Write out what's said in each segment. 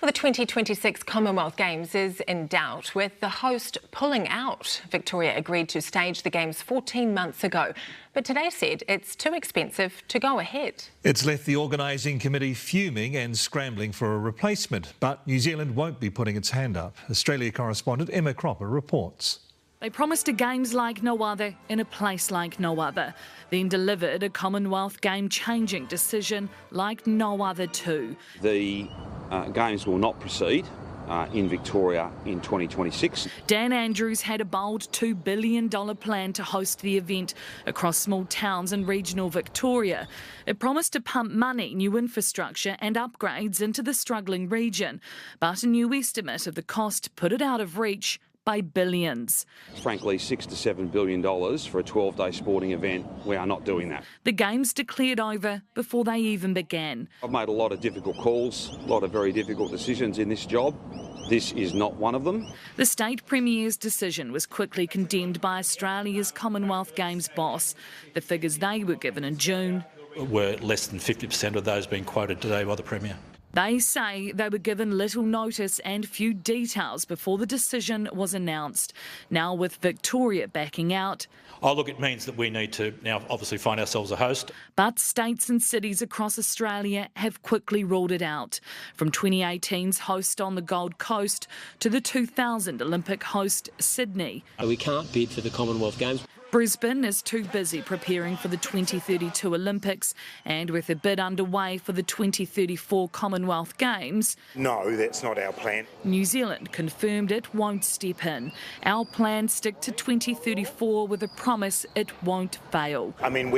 Well, the 2026 Commonwealth Games is in doubt, with the host pulling out. Victoria agreed to stage the Games 14 months ago, but today said it's too expensive to go ahead. It's left the organising committee fuming and scrambling for a replacement, but New Zealand won't be putting its hand up. Australia correspondent Emma Cropper reports. They promised a Games like no other in a place like no other, then delivered a Commonwealth game-changing decision like no other too. The Games will not proceed in Victoria in 2026. Dan Andrews had a bold $2 billion plan to host the event across small towns in regional Victoria. It promised to pump money, new infrastructure and upgrades into the struggling region, but a new estimate of the cost put it out of reach by billions. Frankly, $6 to $7 billion for a 12-day sporting event, we are not doing that. The Games declared over before they even began. I've made a lot of difficult calls, a lot of very difficult decisions in this job. This is not one of them. The state premier's decision was quickly condemned by Australia's Commonwealth Games boss. The figures they were given in June were less than 50% of those being quoted today by the Premier. They say they were given little notice and few details before the decision was announced. Now, with Victoria backing out. Oh, look, it means that we need to now obviously find ourselves a host. But states and cities across Australia have quickly ruled it out. From 2018's host on the Gold Coast to the 2000 Olympic host Sydney. We can't bid for the Commonwealth Games. Brisbane is too busy preparing for the 2032 Olympics, and with a bid underway for the 2034 Commonwealth Games. No, that's not our plan. New Zealand confirmed it won't step in. Our plans stick to 2034 with a promise it won't fail. I mean,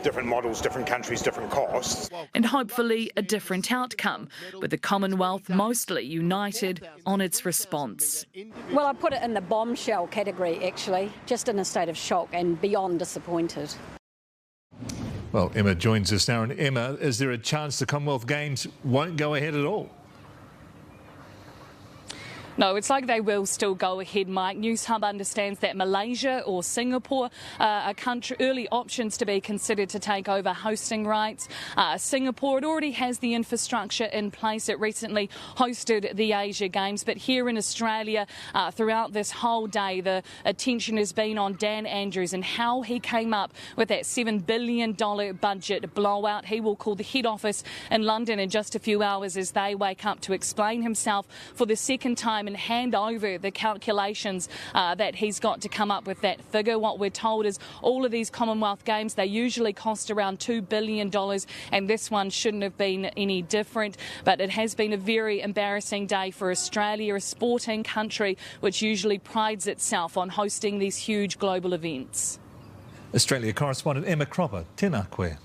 different models, different countries, different costs. And hopefully a different outcome, with the Commonwealth mostly united on its response. Well, I put it in the bombshell category, actually, just in a state of shock and beyond disappointed. Well, Emma joins us now. And Emma, is there a chance the Commonwealth Games won't go ahead at all? No, it's like they will still go ahead, Mike. Newshub understands that Malaysia or Singapore are early options to be considered to take over hosting rights. Singapore, it already has the infrastructure in place. It recently hosted the Asia Games. But here in Australia, throughout this whole day, the attention has been on Dan Andrews and how he came up with that $7 billion budget blowout. He will call the head office in London in just a few hours as they wake up to explain himself for the second time and hand over the calculations that he's got to come up with that figure. What we're told is all of these Commonwealth Games, they usually cost around $2 billion, and this one shouldn't have been any different. But it has been a very embarrassing day for Australia, a sporting country which usually prides itself on hosting these huge global events. Australia correspondent Emma Cropper, tēnā koe.